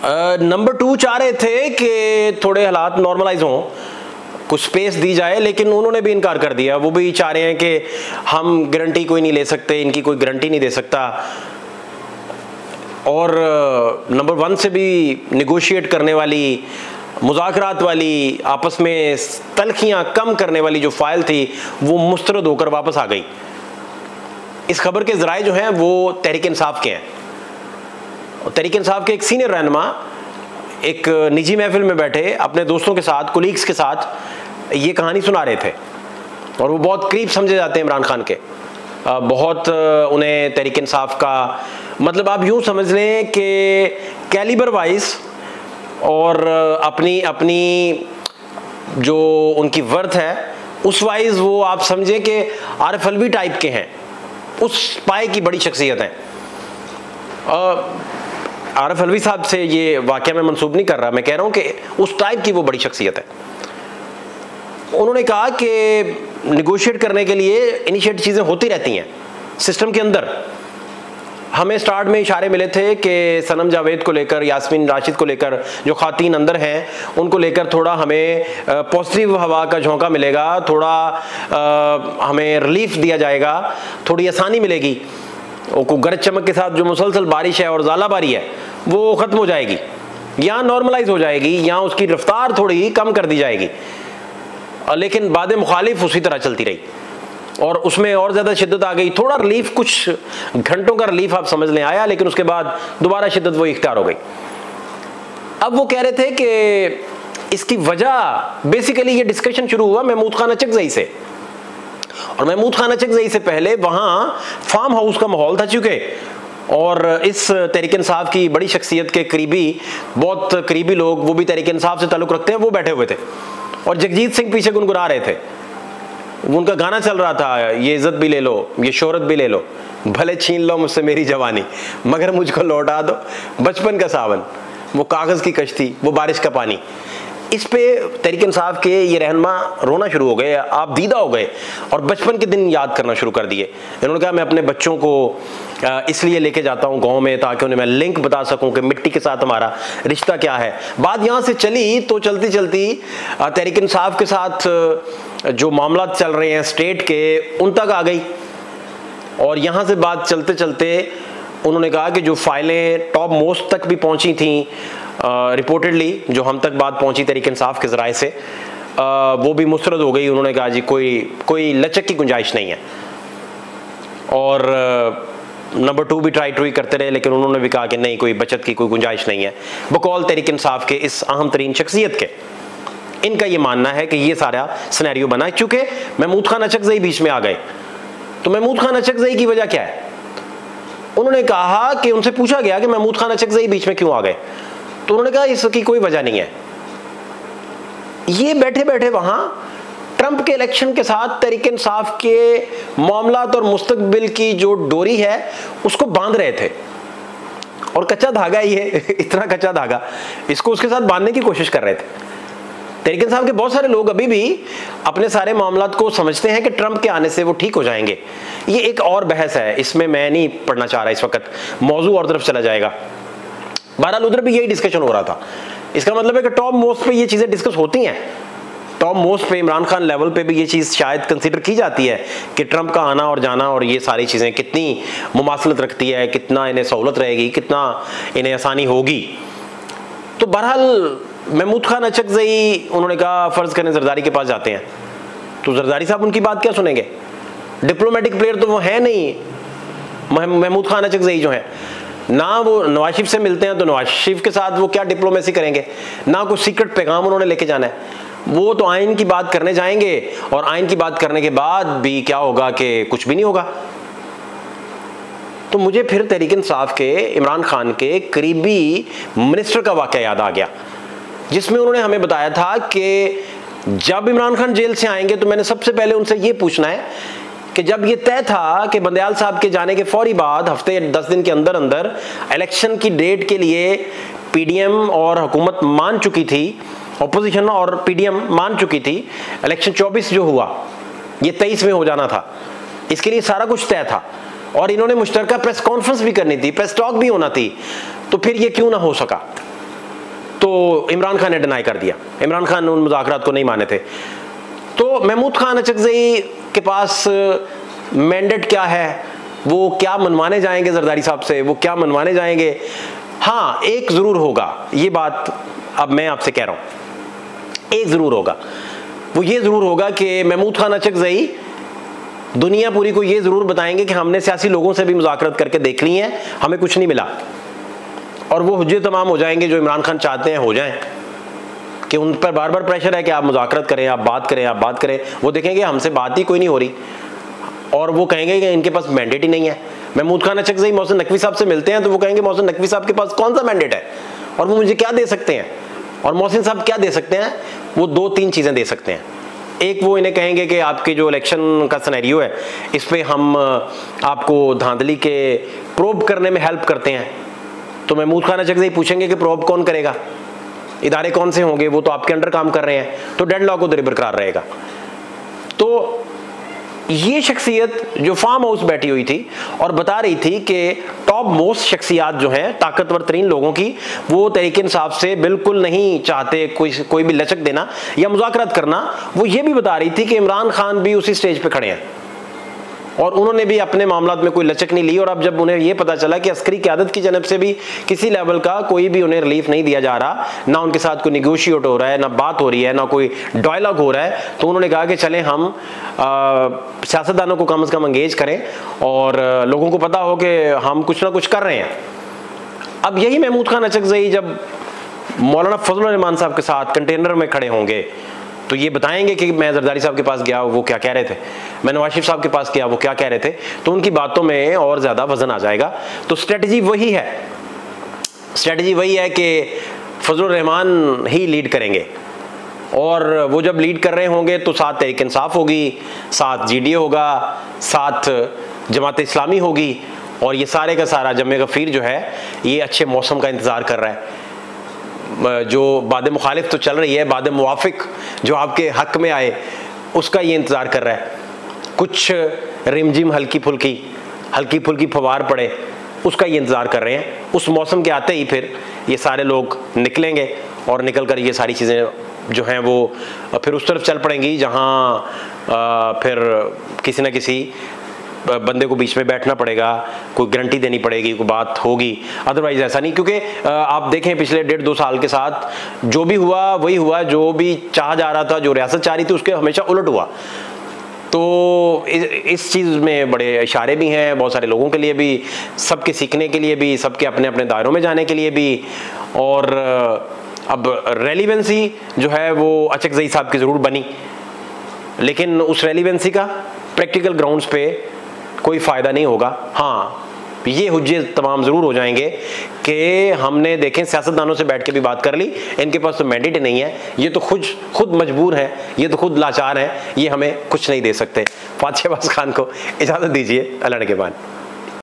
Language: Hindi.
नंबर 2 चाह रहे थे कि थोड़े हालात नॉर्मलाइज हों, कुछ स्पेस दी जाए, लेकिन उन्होंने भी इनकार कर दिया। वो भी चाह रहे हैं कि हम गारंटी कोई नहीं ले सकते, इनकी कोई गारंटी नहीं दे सकता, और नंबर 1 से भी निगोशिएट करने वाली, मुज़ाकरात वाली, आपस में तलखियां कम करने वाली जो फाइल थी वो मुस्तरद होकर वापस आ गई। इस खबर के ज़राए जो हैं वो तहरीक इंसाफ के हैं। तहरीक इंसाफ के एक सीनियर रहनुमा एक निजी महफिल में बैठे अपने दोस्तों के साथ, कोलीग्स के साथ ये कहानी सुना रहे थे, और वो बहुत करीब समझे जाते हैं इमरान खान के। बहुत उन्हें तहरीक इंसाफ का, मतलब आप यूँ समझ लें कि कैलिबर वाइज और अपनी अपनी जो उनकी वर्थ है उस वाइज वो आप समझे कि आरिफ अलवी टाइप के हैं, उस पाए की बड़ी शख्सियत हैं। आरिफ अलवी साहब से ये वाक़या मैं मंसूब नहीं कर रहा, मैं कह रहा हूँ कि उस टाइप की वो बड़ी शख्सियत है। उन्होंने कहा कि निगोशिएट करने के लिए इनिशिएट चीज़ें होती रहती हैं सिस्टम के अंदर। हमें स्टार्ट में इशारे मिले थे कि सनम जावेद को लेकर, यास्मीन राशिद को लेकर, जो खातीन अंदर हैं उनको लेकर थोड़ा हमें पॉजिटिव हवा का झोंका मिलेगा, थोड़ा हमें रिलीफ दिया जाएगा, थोड़ी आसानी मिलेगी। वो गरज चमक के साथ जो मुसलसल बारिश है और ज़ालाबारी है वो ख़त्म हो जाएगी, या नॉर्मलाइज हो जाएगी, या उसकी रफ्तार थोड़ी कम कर दी जाएगी। लेकिन बाद मुखालिफ उसी तरह चलती रही और उसमें और ज़्यादा शिद्दत आ गई। थोड़ा रिलीफ, कुछ घंटों का रिलीफ आप समझ लें आया, लेकिन उसके बाद दोबारा शिद्दत वो इख्तियार हो गई। अब वो कह रहे थे कि इसकी वजह बेसिकली ये डिस्कशन शुरू हुआ महमूद खान अचकज़ई से, और महमूद खान अचकज़ई से पहले वहाँ फार्म हाउस का माहौल था चूँकि, और इस तहरीक इंसाफ की बड़ी शख्सियत के करीबी, बहुत करीबी लोग, वो भी तहरीक इंसाफ से ताल्लुक़ रखते हैं, वो बैठे हुए थे और जगजीत सिंह पीछे गुनगुना रहे थे। उनका गाना चल रहा था, ये इज्जत भी ले लो, ये शोहरत भी ले लो, भले छीन लो मुझसे मेरी जवानी, मगर मुझको लौटा दो बचपन का सावन, वो कागज़ की कश्ती, वो बारिश का पानी। इस पे तहरीक इंसाफ के ये रहनुमा रोना शुरू हो गए, आप दीदा हो गए और बचपन के दिन याद करना शुरू कर दिए। इन्होंने कहा मैं अपने बच्चों को इसलिए लेके जाता हूँ गांव में ताकि उन्हें मैं लिंक बता सकूँ कि मिट्टी के साथ हमारा रिश्ता क्या है। बात यहाँ से चली तो चलती चलती तहरीक इंसाफ के साथ जो मामला चल रहे हैं स्टेट के, उन तक आ गई, और यहाँ से बात चलते चलते उन्होंने कहा कि जो फाइलें टॉप मोस्ट तक भी पहुँची थी रिपोर्टेडली, जो हम तक बात पहुंची तहरीक इंसाफ के ज़राए से, वो भी मुस्तरद हो गई। उन्होंने कहा जी कोई लचक की गुंजाइश नहीं है, और नंबर 2 भी ट्राई करते रहे, लेकिन उन्होंने भी कहा कि नहीं, कोई बचत की कोई गुंजाइश नहीं है। बकौल तहरीक इंसाफ के इस अहम तरीन शख्सियत के, इनका ये मानना है कि ये सारा सिनेरियो बना चूँकि महमूद खान अचकज़ई बीच में आ गए। तो महमूद खान अचकज़ई की वजह क्या है? उन्होंने कहा कि उनसे पूछा गया कि महमूद खान अचकज़ई बीच में क्यों आ गए, तो उन्होंने कहा इसकी कोई वजह नहीं है। ये बैठे बैठे वहां ट्रंप के इलेक्शन के साथ तहरीक इंसाफ के मामलात और मुस्तकबिल की जो डोरी है उसको बांध रहे थे, और कच्चा धागा ये इतना कच्चा धागा, इसको उसके साथ बांधने की कोशिश कर रहे थे। तहरीक इंसाफ के बहुत सारे लोग अभी भी अपने सारे मामलात को समझते हैं कि ट्रंप के आने से वो ठीक हो जाएंगे। ये एक और बहस है, इसमें मैं नहीं पढ़ना चाह रहा इस वक्त, मौजू और तरफ चला जाएगा। बहरहाल उधर भी यही डिस्कशन हो रहा था। इसका मतलब है कि टॉप मोस्ट पे ये चीज़ें डिस्कस होती हैं, टॉप मोस्ट पे इमरान खान लेवल पे भी ये चीज़ शायद कंसिडर की जाती है कि ट्रंप का आना और जाना और ये सारी चीज़ें कितनी मुमासलत रखती है, कितना इन्हें सहूलत रहेगी, कितना इन्हें आसानी होगी। तो बहरहाल महमूद खान अचकज़ई, उन्होंने कहा फ़र्ज़ करें जरदारी के पास जाते हैं, तो जरदारी साहब उनकी बात क्या सुनेंगे? डिप्लोमेटिक प्लेयर तो वो है नहीं महमूद खान अचकज़ई जो है, ना वो नवाज शरीफ से मिलते हैं, तो नवाज शरीफ के साथ वो क्या डिप्लोमेसी करेंगे, ना कोई सीक्रेट पैगाम उन्होंने लेके जाना है। वो तो आइन की बात करने जाएंगे, और आइन की बात करने के बाद भी क्या होगा कि कुछ भी नहीं होगा। तो मुझे फिर तहरीक इंसाफ के इमरान खान के करीबी मिनिस्टर का वाक़या याद आ गया, जिसमें उन्होंने हमें बताया था कि जब इमरान खान जेल से आएंगे तो मैंने सबसे पहले उनसे ये पूछना है कि जब ये तय था कि बंदयाल साहब के जाने के फौरी बाद हफ्ते 10 दिन के अंदर अंदर इलेक्शन की डेट के लिए पीडीएम और हुकूमत मान चुकी थी, अपोजिशन और पीडीएम मान चुकी थी, इलेक्शन 24 जो हुआ ये 23 में हो जाना था, इसके लिए सारा कुछ तय था, और इन्होंने मुश्तरका प्रेस कॉन्फ्रेंस भी करनी थी, प्रेस टॉक भी होना थी, तो फिर ये क्यों ना हो सका? तो इमरान खान ने डिनाई कर दिया, इमरान खान उन मुज़ाकरात को नहीं माने थे। तो महमूद खान अचकज़ई के पास मैंडेट क्या है, वो क्या मनवाने जाएंगे जरदारी साहब से, वो क्या मनवाने जाएंगे? हाँ, एक ज़रूर होगा, ये बात अब मैं आपसे कह रहा हूँ, एक ज़रूर होगा, वो ये ज़रूर होगा कि महमूद खान अचकज़ई दुनिया पूरी को ये ज़रूर बताएंगे कि हमने सियासी लोगों से भी मुज़ाकरात करके देख ली हैं, हमें कुछ नहीं मिला। और वो हुज्जे तमाम हो जाएंगे जो इमरान खान चाहते हैं हो जाएं, कि उन पर बार बार प्रेशर है कि आप मुज़ाकरात करें, आप बात करें, आप बात करें। वो देखेंगे हमसे बात ही कोई नहीं हो रही, और वो कहेंगे कि इनके पास मैंडेट ही नहीं है। महमूद खान अचकज़ई मोहसिन नकवी साहब से मिलते हैं तो वो कहेंगे मोहसिन नकवी साहब के पास कौन सा मैंडेट है और वो मुझे क्या दे सकते हैं, और मोहसिन साहब क्या दे सकते हैं? वो 2-3 चीज़ें दे सकते हैं। एक, वो इन्हें कहेंगे कि आपके जो इलेक्शन का सिनेरियो है इस पे हम आपको धांधली के प्रोब करने में हेल्प करते हैं। तो महमूद खान अचकज़ई पूछेंगे कि प्रोब कौन करेगा, इदारे कौन से होंगे, वो तो आपके अंडर काम कर रहे हैं, तो डेडलॉक उधर बरकरार रहेगा। तो ये शख्सियत जो फार्म हाउस बैठी हुई थी और बता रही थी कि टॉप मोस्ट शख्सियात जो हैं ताकतवर तरीन लोगों की, वो तहरीक-ए-इंसाफ से बिल्कुल नहीं चाहते कोई भी लचक देना या मुज़ाकरात करना। वो ये भी बता रही थी कि इमरान खान भी उसी स्टेज पे खड़े हैं और उन्होंने भी अपने मामलात में कोई लचक नहीं ली। और अब जब उन्हें ये पता चला कि अस्करी क़यादत की जनब से भी किसी लेवल का कोई भी उन्हें रिलीफ नहीं दिया जा रहा, ना उनके साथ कोई निगोशिएट हो रहा है, ना बात हो रही है, ना कोई डायलॉग हो रहा है, तो उन्होंने कहा कि चलें हम सियासतदानों को कम से कम एंगेज करें और लोगों को पता हो कि हम कुछ ना कुछ कर रहे हैं। अब यही महमूद खान अचकज़ई जब मौलाना फजल रहमान साहब के साथ कंटेनर में खड़े होंगे तो ये बताएंगे कि मैं जरदारी साहब के पास गया, वो क्या कह रहे थे, मैं नवाज शरीफ साहब के पास गया, वो क्या कह रहे थे, तो उनकी बातों में और ज़्यादा वजन आ जाएगा। तो स्ट्रेटजी वही है, स्ट्रेटजी वही है कि फजल रहमान ही लीड करेंगे और वो जब लीड कर रहे होंगे तो साथ तहरीक-ए-इंसाफ होगी, साथ GDA होगा, साथ जमात इस्लामी होगी, और ये सारे का सारा जमे गफ़ीर जो है ये अच्छे मौसम का इंतज़ार कर रहा है। जो बाद मुखालिफ तो चल रही है, बाद मुवाफिक जो आपके हक में आए उसका ये इंतज़ार कर रहा है। कुछ रिमझिम हल्की फुल्की फवार पड़े उसका ये इंतज़ार कर रहे हैं। उस मौसम के आते ही फिर ये सारे लोग निकलेंगे और निकल कर ये सारी चीज़ें जो हैं वो फिर उस तरफ चल पड़ेंगी जहाँ फिर किसी न किसी बंदे को बीच में बैठना पड़ेगा, कोई गारंटी देनी पड़ेगी, कोई बात होगी। अदरवाइज ऐसा नहीं, क्योंकि आप देखें पिछले 1.5-2 साल के साथ जो भी हुआ वही हुआ, जो भी चाहा जा रहा था, जो रियासत चाह रही थी उसके हमेशा उलट हुआ। तो इस चीज़ में बड़े इशारे भी हैं बहुत सारे लोगों के लिए भी, सबके सीखने के लिए भी, सबके अपने अपने दायरों में जाने के लिए भी। और अब रेलिवेंसी जो है वो अचकज़ई साहब की ज़रूर बनी, लेकिन उस रेलिवेंसी का प्रैक्टिकल ग्राउंड्स पे कोई फ़ायदा नहीं होगा। हाँ, ये हुज्जे तमाम ज़रूर हो जाएंगे कि हमने देखें सियासतदानों से बैठ के भी बात कर ली, इनके पास तो मैंडेट ही नहीं है, ये तो खुद मजबूर हैं, ये तो खुद लाचार हैं, ये हमें कुछ नहीं दे सकते। फातिह अब्बास खान को इजाज़त दीजिए, अल्लाह ने के बाद।